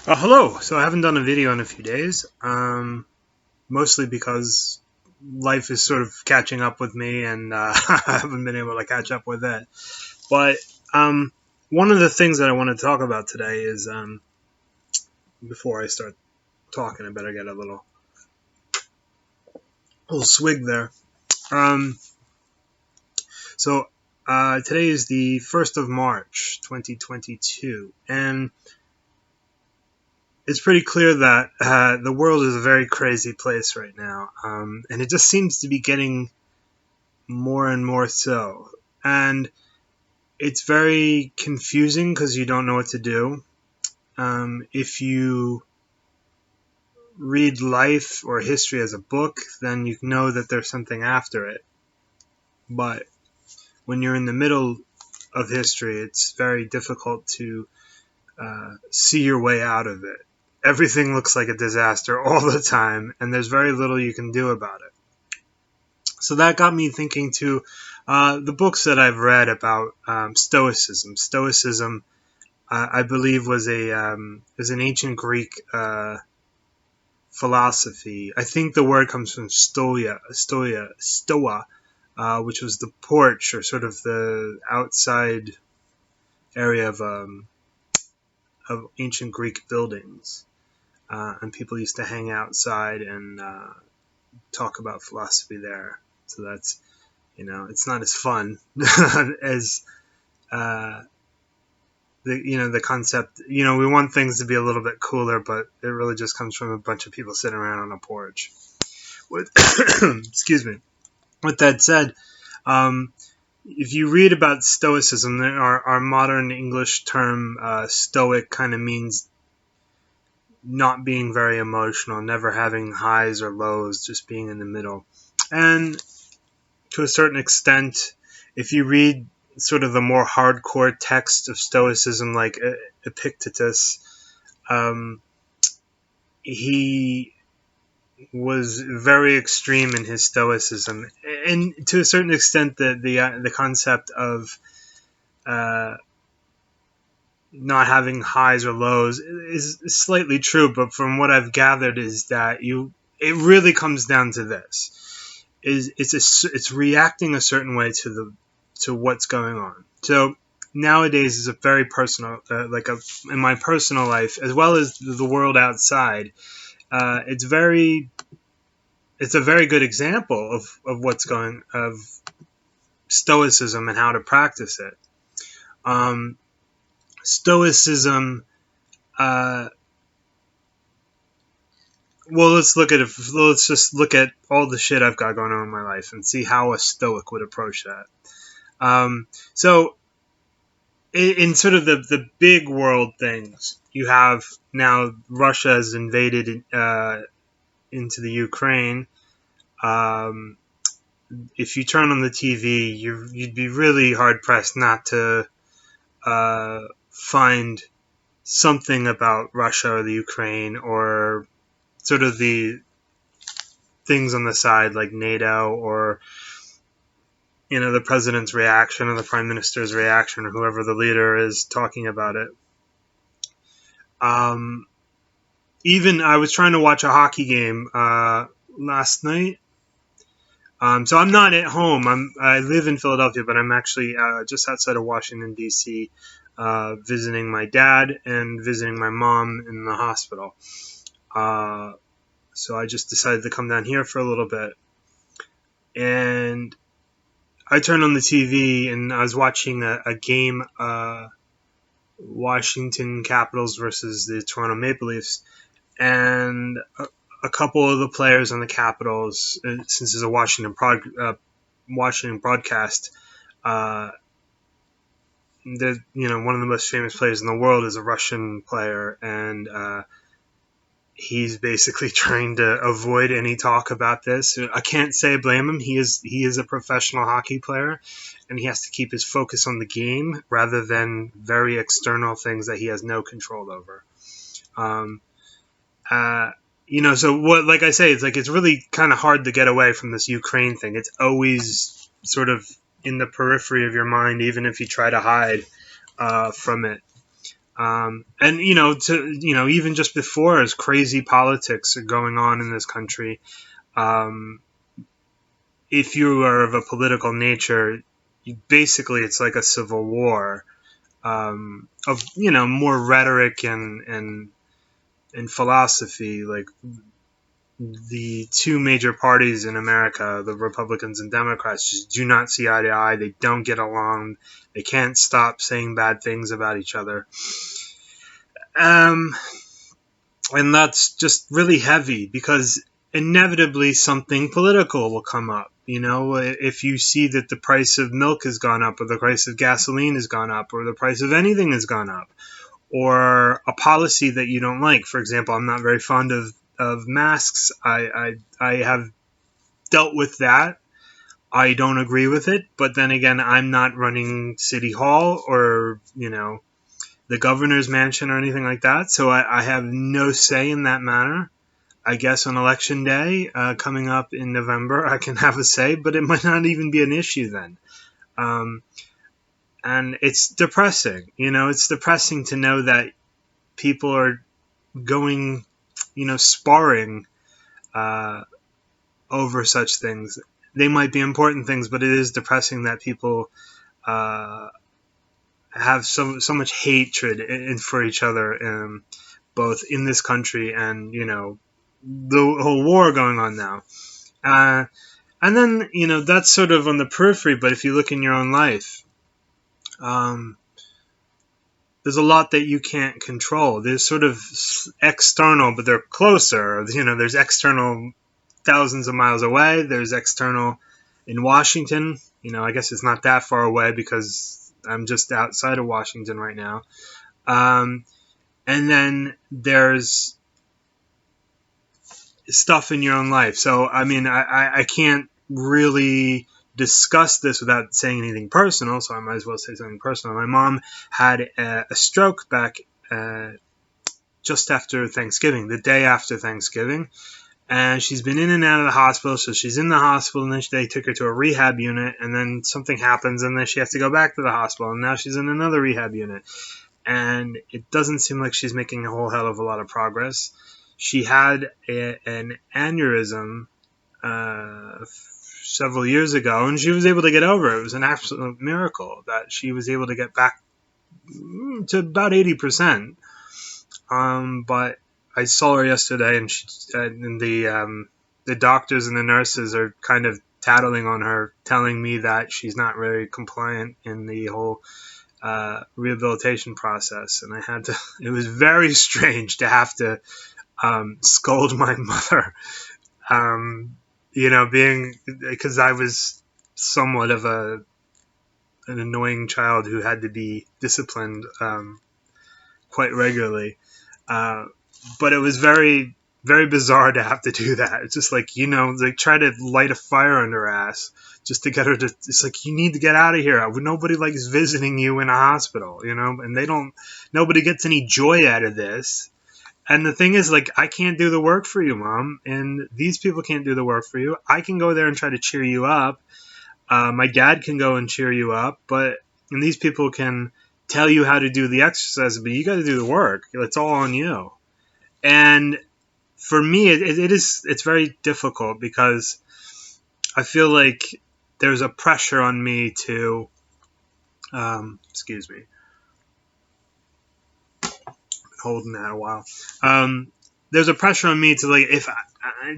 Hello. So I haven't done a video in a few days, mostly because life is sort of catching up with me, and I haven't been able to catch up with it. But one of the things that I want to talk about today is, before I start talking, I better get a little swig there. Um, so today is the 1st of March, 2022, and it's pretty clear that the world is a very crazy place right now, and it just seems to be getting more and more so. And it's very confusing because you don't know what to do. If you read life or history as a book, then you know that there's something after it. But when you're in the middle of history, it's very difficult to see your way out of it. Everything looks like a disaster all the time, and there's very little you can do about it. So that got me thinking to the books that I've read about Stoicism. Stoicism, I believe, was an ancient Greek philosophy. I think the word comes from stoa, which was the porch or sort of the outside area of ancient Greek buildings, and people used to hang outside and talk about philosophy there. So that's, it's not as fun as the concept. We want things to be a little bit cooler, but it really just comes from a bunch of people sitting around on a porch. Excuse me. With that said, if you read about Stoicism, our modern English term Stoic kind of means not being very emotional, never having highs or lows, just being in the middle. And to a certain extent, if you read sort of the more hardcore text of Stoicism, like Epictetus, he was very extreme in his Stoicism, and to a certain extent, the concept of not having highs or lows is slightly true. But from what I've gathered, is that it really comes down to this: it's reacting a certain way to what's going on. So nowadays is a very personal, in my personal life as well as the world outside. It's a very good example of of Stoicism and how to practice it. Stoicism. Well, let's just look at all the shit I've got going on in my life and see how a Stoic would approach that. So, in sort of the big world things, you have now Russia has invaded into the Ukraine. If you turn on the TV, you'd be really hard pressed not to find something about Russia or the Ukraine, or sort of the things on the side like NATO, or the president's reaction or the prime minister's reaction or whoever the leader is talking about it. Even I was trying to watch a hockey game last night. So I'm not at home. I live in Philadelphia, but I'm actually just outside of Washington, D.C., visiting my dad and visiting my mom in the hospital. So I just decided to come down here for a little bit. And I turned on the TV and I was watching a game, Washington Capitals versus the Toronto Maple Leafs. And a couple of the players on the Capitals, since it's a Washington broadcast, one of the most famous players in the world is a Russian player, and he's basically trying to avoid any talk about this. I can't say I blame him. He is a professional hockey player, and he has to keep his focus on the game rather than very external things that he has no control over. So what, like I say, it's really kind of hard to get away from this Ukraine thing. It's always sort of in the periphery of your mind, even if you try to hide from it. And even just before, as crazy politics are going on in this country, um, if you are of a political nature, basically it's like a civil war, of more rhetoric and philosophy. Like, the two major parties in America, the Republicans and Democrats, just do not see eye to eye. They don't get along. They can't stop saying bad things about each other. Um, and that's just really heavy, because inevitably something political will come up. If you see that the price of milk has gone up, or the price of gasoline has gone up, or the price of anything has gone up, or a policy that you don't like. For example, I'm not very fond of masks. I have dealt with that. I don't agree with it, but then again, I'm not running City Hall or, the governor's mansion or anything like that, so I have no say in that matter. I guess on election day, coming up in November, I can have a say, but it might not even be an issue then. Um, and it's depressing. It's depressing to know that people are going, sparring uh, over such things. They might be important things, but it is depressing that people uh, have so much hatred for each other, both in this country and the whole war going on now. Uh, and then that's sort of on the periphery. But if you look in your own life, um, there's a lot that you can't control. There's sort of external, but they're closer. There's external thousands of miles away. There's external in Washington. I guess it's not that far away because I'm just outside of Washington right now. And then there's stuff in your own life. So, I can't really discuss this without saying anything personal, so I might as well say something personal. My mom had a stroke back just after Thanksgiving, the day after Thanksgiving. And she's been in and out of the hospital. So she's in the hospital, and then they took her to a rehab unit, and then something happens, and then she has to go back to the hospital, and now she's in another rehab unit. And it doesn't seem like she's making a whole hell of a lot of progress. She had an aneurysm several years ago, and she was able to get over it. It was an absolute miracle that she was able to get back to about 80%. But I saw her yesterday, and the doctors and the nurses are kind of tattling on her, telling me that she's not very compliant in the whole rehabilitation process. And it was very strange to have to scold my mother, because I was somewhat of an annoying child who had to be disciplined quite regularly. But it was very, very bizarre to have to do that. It's just like, try to light a fire under her ass just to get her to, it's like, you need to get out of here. Nobody likes visiting you in a hospital, and nobody gets any joy out of this. And the thing is, like, I can't do the work for you, Mom, and these people can't do the work for you. I can go there and try to cheer you up. My dad can go and cheer you up, and these people can tell you how to do the exercise, but you got to do the work. It's all on you. And for me, it's very difficult, because I feel like there's a pressure on me to, excuse me, holding that a while. There's a pressure on me to, like,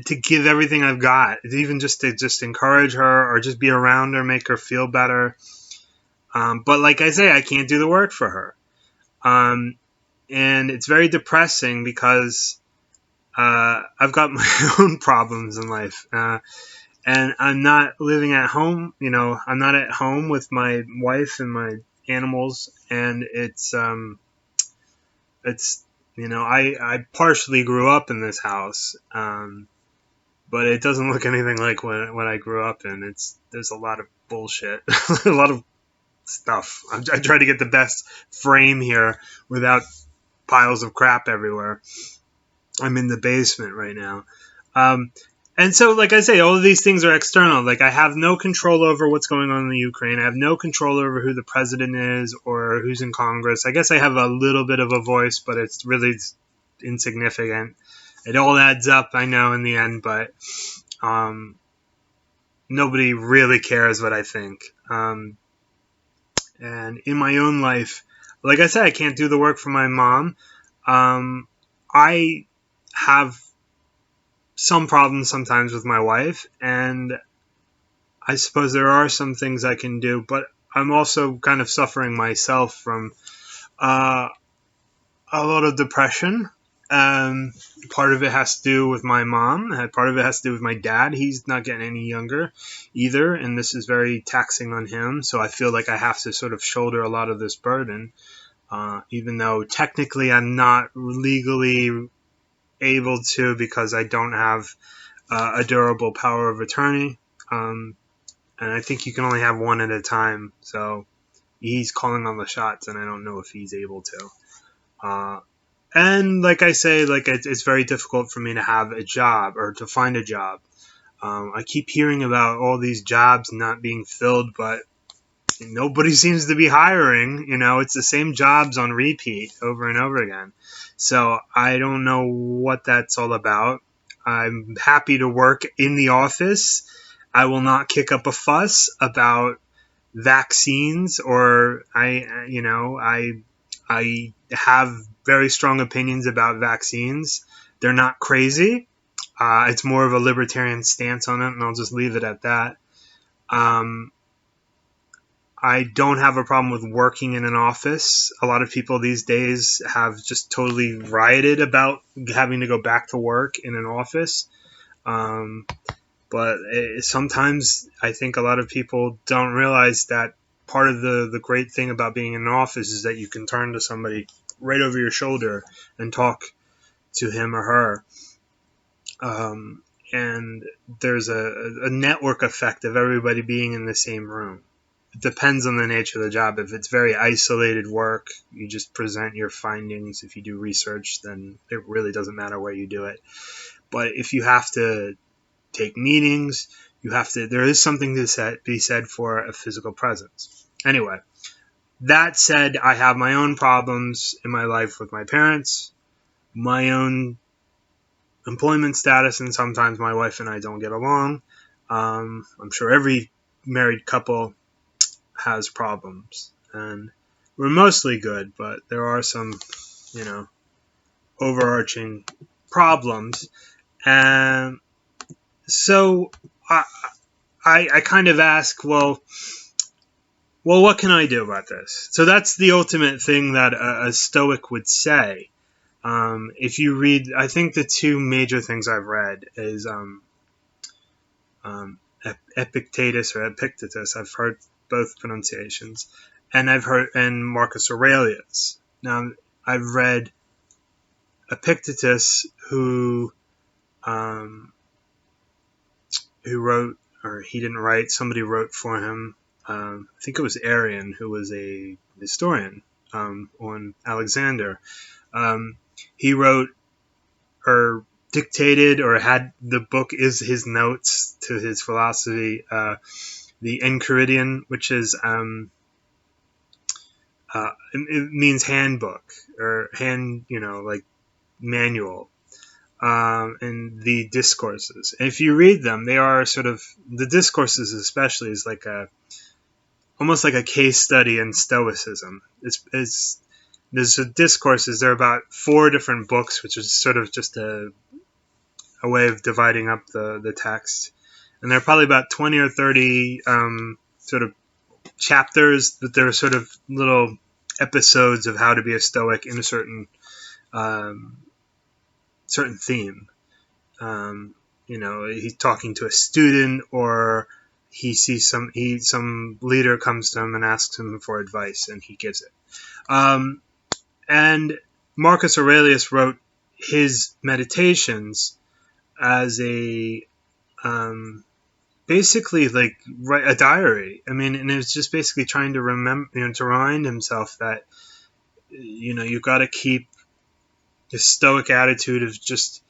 to give everything I've got, even just to encourage her or just be around her, make her feel better. But like I say, I can't do the work for her. And it's very depressing, because I've got my own problems in life. And I'm not living at home, I'm not at home with my wife and my animals. And I partially grew up in this house, but it doesn't look anything like what I grew up in. There's a lot of bullshit, a lot of stuff. I try to get the best frame here without piles of crap everywhere. I'm in the basement right now. And so, like I say, all of these things are external. Like, I have no control over what's going on in the Ukraine. I have no control over who the president is or who's in Congress. I guess I have a little bit of a voice, but it's really insignificant. It all adds up, I know, in the end, but nobody really cares what I think. And in my own life, like I said, I can't do the work for my mom. I have some problems sometimes with my wife, and I suppose there are some things I can do, but I'm also kind of suffering myself from uh, a lot of depression. Part of it has to do with my mom. Part of it has to do with my dad. He's not getting any younger either, and this is very taxing on him. So I feel like I have to sort of shoulder a lot of this burden, even though technically I'm not legally able to because I don't have a durable power of attorney. And I think you can only have one at a time. So he's calling on the shots, and I don't know if he's able to. And like I say, like it's very difficult for me to have a job or to find a job. I keep hearing about all these jobs not being filled, but nobody seems to be hiring. It's the same jobs on repeat over and over again. So I don't know what that's all about. I'm happy to work in the office. I will not kick up a fuss about vaccines, or I have very strong opinions about vaccines. They're not crazy. It's more of a libertarian stance on it, and I'll just leave it at that. I don't have a problem with working in an office. A lot of people these days have just totally rioted about having to go back to work in an office. But sometimes I think a lot of people don't realize that part of the great thing about being in an office is that you can turn to somebody right over your shoulder and talk to him or her. And there's a network effect of everybody being in the same room. It depends on the nature of the job. If it's very isolated work, you just present your findings. If you do research, then it really doesn't matter where you do it. But if you have to take meetings, there is something to be said for a physical presence. Anyway, that said, I have my own problems in my life with my parents, my own employment status, and sometimes my wife and I don't get along. I'm sure every married couple has problems, and we're mostly good, but there are some, overarching problems. And so I kind of ask, well, what can I do about this? So that's the ultimate thing that a Stoic would say. If you read, I think the two major things I've read is Epictetus or Epictetus. I've heard both pronunciations, and and Marcus Aurelius. Now I've read Epictetus, who wrote, or he didn't write, somebody wrote for him. I think it was Arrian, who was a historian on Alexander. He wrote or dictated or had the book is his notes to his philosophy, the Enchiridion, which is it means handbook or like manual, and the discourses. And if you read them, they are sort of, the discourses especially is like almost like a case study in Stoicism. There's discourses. There are about 4 different books, which is sort of just a way of dividing up the text. And there are probably about 20 or 30 sort of chapters, but they're sort of little episodes of how to be a Stoic in a certain theme. He's talking to a student, or he sees some leader comes to him and asks him for advice, and he gives it. And Marcus Aurelius wrote his meditations as a basically like a diary. I mean, and it was just basically trying to remember, to remind himself that you've got to keep this Stoic attitude of just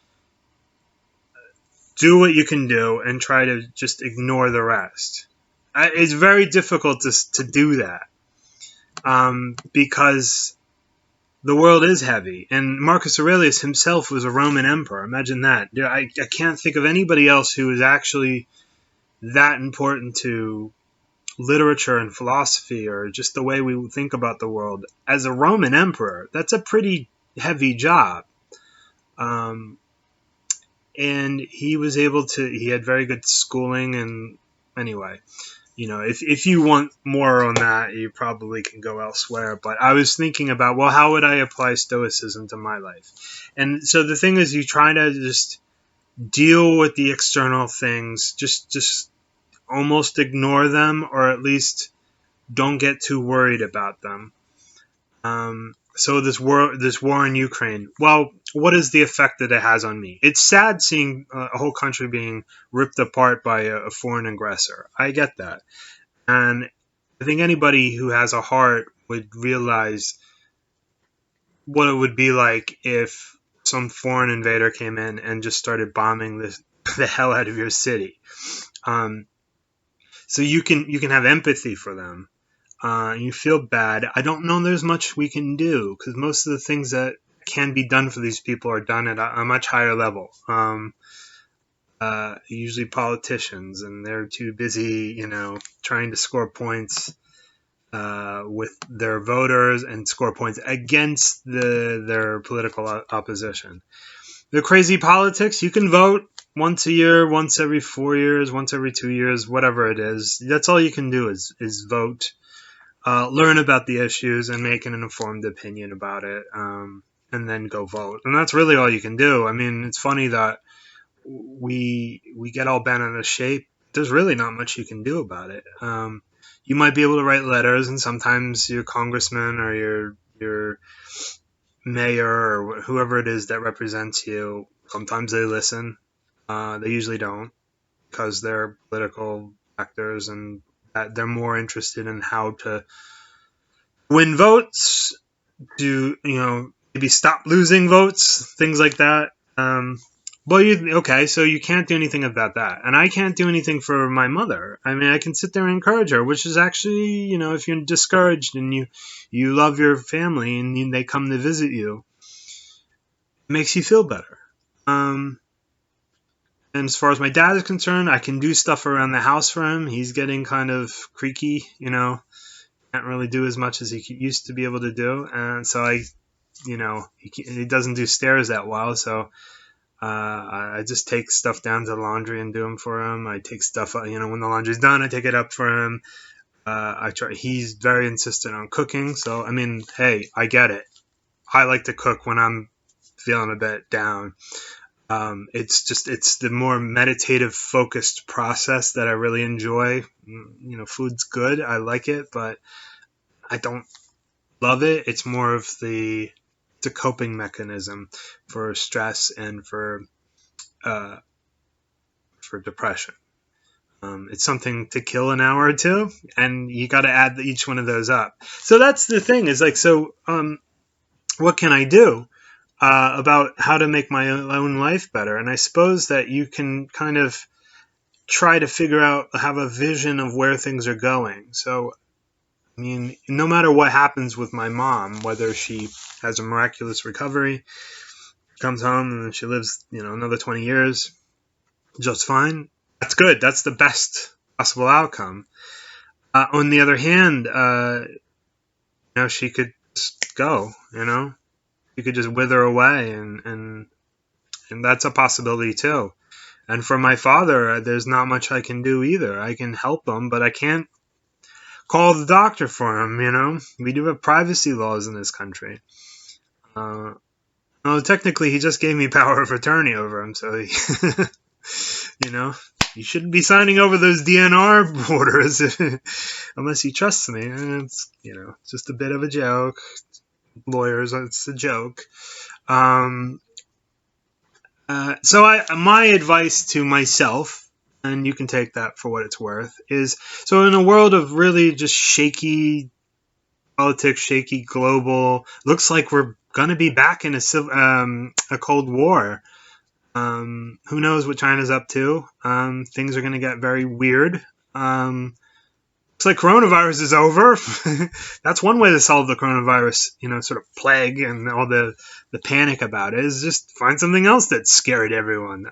do what you can do and try to just ignore the rest. It's very difficult to do that, because the world is heavy. And Marcus Aurelius himself was a Roman emperor. Imagine that. I can't think of anybody else who is actually that important to literature and philosophy, or just the way we think about the world. As a Roman emperor, that's a pretty heavy job. Um, and he had very good schooling. And anyway, if you want more on that, you probably can go elsewhere. But I was thinking about, well, how would I apply Stoicism to my life? And so the thing is, you try to just deal with the external things, just almost ignore them, or at least don't get too worried about them. So this war in Ukraine. Well, what is the effect that it has on me? It's sad seeing a whole country being ripped apart by a foreign aggressor. I get that, and I think anybody who has a heart would realize what it would be like if some foreign invader came in and just started bombing the hell out of your city. So you can have empathy for them. You feel bad. I don't know there's much we can do, because most of the things that can be done for these people are done at a much higher level. Usually politicians, and they're too busy, trying to score points with their voters and score points against their political opposition. The crazy politics, you can vote once a year, once every 4 years, once every 2 years, whatever it is. That's all you can do is vote. Learn about the issues and make an informed opinion about it, and then go vote. And that's really all you can do. I mean, it's funny that we get all bent out of shape. There's really not much you can do about it. You might be able to write letters, and sometimes your congressman or your mayor or whoever it is that represents you, sometimes they listen. They usually don't, because they're political actors, and they're more interested in how to win votes, to maybe stop losing votes, things like that. Okay, so you can't do anything about that, and I can't do anything for my mother. I mean, I can sit there and encourage her, which is actually, if you're discouraged and you love your family and they come to visit you, it makes you feel better. And as far as my dad is concerned, I can do stuff around the house for him. He's getting kind of creaky, can't really do as much as he used to be able to do. And so he doesn't do stairs that well. So I just take stuff down to the laundry and do them for him. I take stuff, when the laundry's done, I take it up for him. He's very insistent on cooking. So, I mean, hey, I get it. I like to cook when I'm feeling a bit down. It's the more meditative, focused process that I really enjoy. Food's good. I like it, but I don't love it. It's more of it's a coping mechanism for stress and for depression. It's something to kill an hour or two, and you got to add each one of those up. So that's the thing, is like, what can I do about how to make my own life better? And I suppose that you can kind of try to have a vision of where things are going. So, I mean, no matter what happens with my mom, whether she has a miraculous recovery, comes home and she lives, another 20 years just fine, that's good. That's the best possible outcome. On the other hand, she could just go, you could just wither away, and that's a possibility too. And for my father, there's not much I can do either. I can help him, but I can't call the doctor for him. We do have privacy laws in this country. Well, technically, he just gave me power of attorney over him, so you shouldn't be signing over those DNR orders unless he trusts me. It's just a bit of a joke. Lawyers, it's a joke. So my advice to myself, and you can take that for what it's worth, is, so in a world of really just shaky politics, shaky global, looks like we're going to be back in a Cold War. Who knows what China's up to? Things are going to get very weird. Looks like coronavirus is over. That's one way to solve the coronavirus, sort of plague and all the panic about it, is just find something else that's scary to everyone.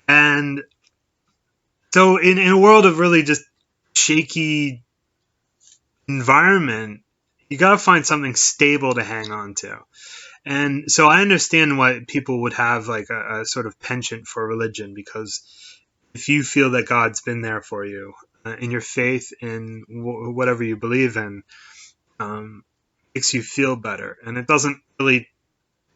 And so in a world of really just shaky environment, you got to find something stable to hang on to. And so I understand why people would have like a sort of penchant for religion, because if you feel that God's been there for you in your faith in whatever you believe in, makes you feel better. And it doesn't really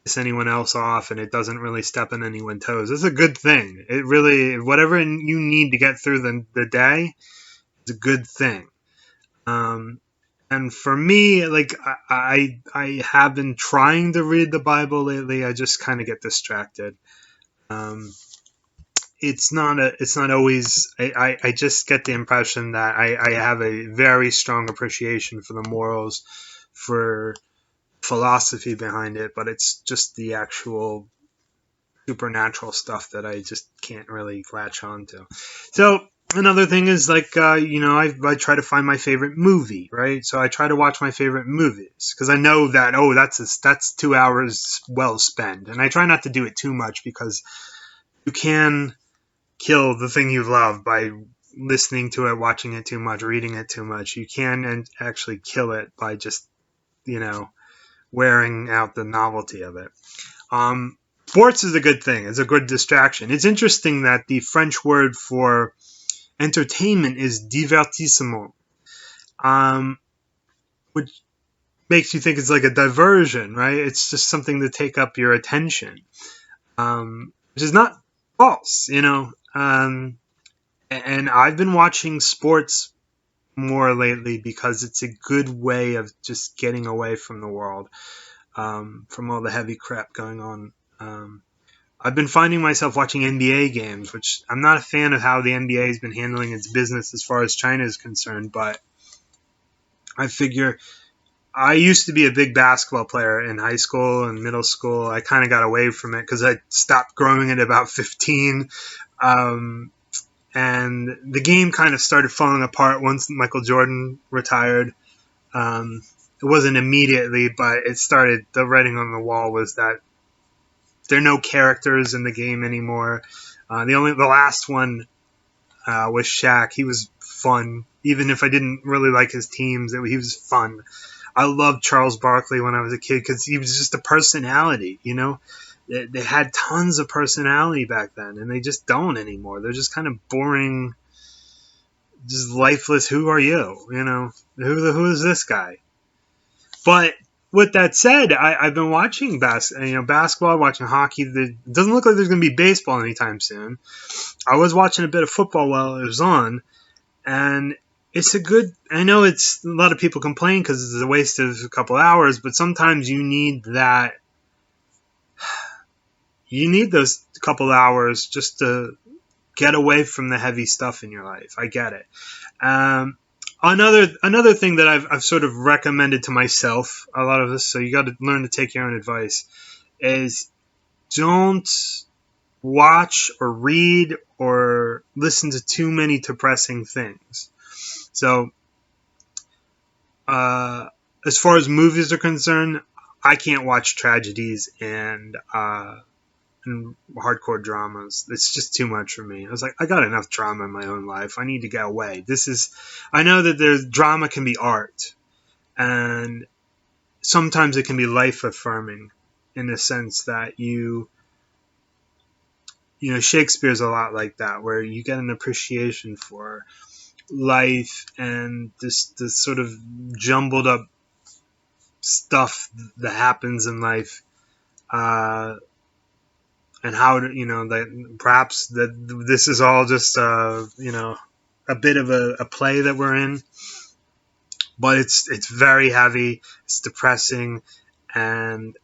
piss anyone else off, and it doesn't really step on anyone's toes. It's a good thing. It really, whatever you need to get through the day, is a good thing. And for me, like I have been trying to read the Bible lately. I just kind of get distracted. It's not always. I just get the impression that I have a very strong appreciation for the morals, for philosophy behind it, but it's just the actual supernatural stuff that I just can't really latch on to. So another thing is like, I try to find my favorite movie, right? So I try to watch my favorite movies because I know that, that's 2 hours well spent. And I try not to do it too much, because you can kill the thing you love by listening to it, watching it too much, reading it too much. You can actually kill it by just, wearing out the novelty of it. Sports is a good thing. It's a good distraction. It's interesting that the French word for entertainment is divertissement, which makes you think it's like a diversion, right? It's just something to take up your attention, which is not false, and I've been watching sports more lately because it's a good way of just getting away from the world, from all the heavy crap going on. I've been finding myself watching NBA games, which I'm not a fan of how the NBA has been handling its business as far as China is concerned, but I figure I used to be a big basketball player in high school and middle school. I kind of got away from it because I stopped growing at about 15. And the game kind of started falling apart once Michael Jordan retired. It wasn't immediately, but it started. The writing on the wall was that there are no characters in the game anymore. The last one was Shaq. He was fun, even if I didn't really like his teams. He was fun. I loved Charles Barkley when I was a kid because he was just a personality. They had tons of personality back then, and they just don't anymore. They're just kind of boring, just lifeless. Who are you? Who is this guy? But with that said, I've been watching basketball, watching hockey. It doesn't look like there's going to be baseball anytime soon. I was watching a bit of football while it was on, and it's a good. I know it's a lot of people complain because it's a waste of a couple hours, but sometimes you need that. You need those couple hours just to get away from the heavy stuff in your life. I get it. Another thing that I've sort of recommended to myself, a lot of this, so you got to learn to take your own advice, is don't watch or read or listen to too many depressing things. So, as far as movies are concerned, I can't watch tragedies and hardcore dramas. It's just too much for me. I was like, I got enough drama in my own life. I need to get away. I know that drama can be art, and sometimes it can be life affirming in the sense that Shakespeare's a lot like that, where you get an appreciation for life and this sort of jumbled up stuff that happens in life, and how that perhaps that this is all just a bit of a play that we're in, but it's very heavy, it's depressing, and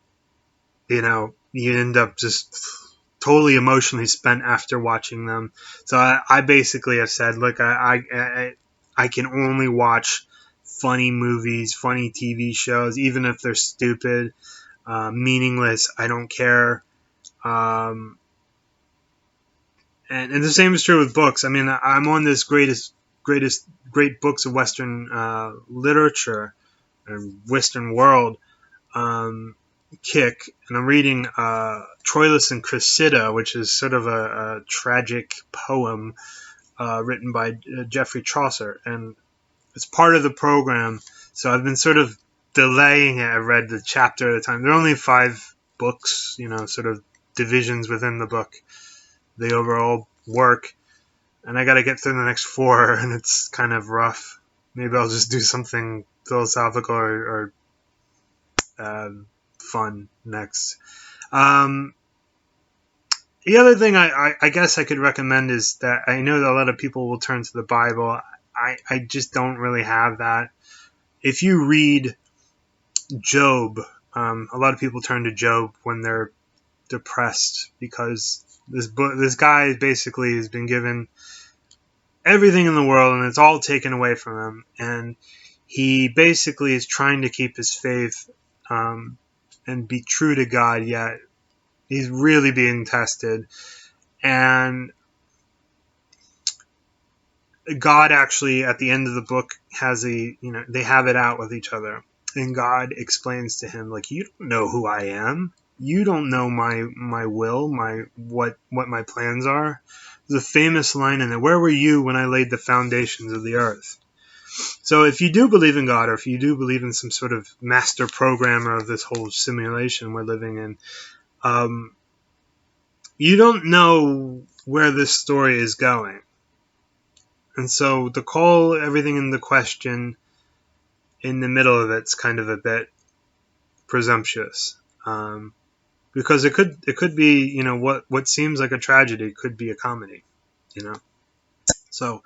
you end up just totally emotionally spent after watching them. So I basically have said, look, I can only watch funny movies, funny TV shows, even if they're stupid, meaningless. I don't care. Um, and the same is true with books. I mean, I'm on this great books of Western literature and Western world kick, and I'm reading Troilus and Cressida, which is sort of a tragic poem written by Geoffrey Chaucer, and it's part of the program. So I've been sort of delaying it. I read the chapter at a time. There are only 5 books, sort of divisions within the book, the overall work, and I got to get through the next 4, and it's kind of rough. Maybe I'll just do something philosophical or fun next. The other thing I guess I could recommend is that I know that a lot of people will turn to the Bible. I just don't really have that. If you read Job, a lot of people turn to Job when they're depressed because this guy basically has been given everything in the world and it's all taken away from him, and he basically is trying to keep his faith and be true to God, yet he's really being tested. And God actually, at the end of the book, they have it out with each other. And God explains to him, like, you don't know who I am. You don't know my will, what my plans are. There's a famous line in it. Where were you when I laid the foundations of the earth? So if you do believe in God, or if you do believe in some sort of master programmer of this whole simulation we're living in, you don't know where this story is going. And so to call everything into question in the middle of it's kind of a bit presumptuous. Because it could be, what seems like a tragedy could be a comedy, So,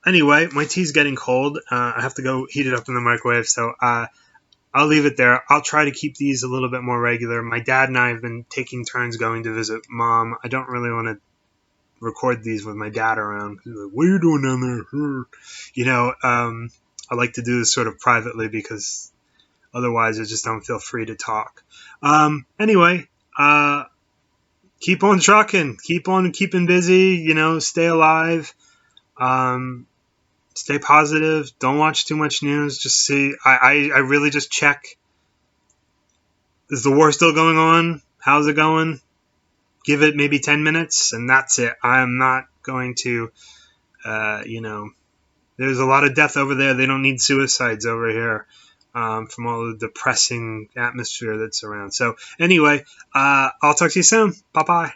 anyway, my tea's getting cold. I have to go heat it up in the microwave, so I'll leave it there. I'll try to keep these a little bit more regular. My dad and I have been taking turns going to visit Mom. I don't really want to record these with my dad around. He's like, what are you doing down there? I like to do this sort of privately because otherwise I just don't feel free to talk. Anyway, keep on trucking. Keep on keeping busy. Stay alive. Stay positive. Don't watch too much news. Just see. I really just check. Is the war still going on? How's it going? Give it maybe 10 minutes, and that's it. I'm not going to, there's a lot of death over there. They don't need suicides over here from all the depressing atmosphere that's around. So anyway, I'll talk to you soon. Bye-bye.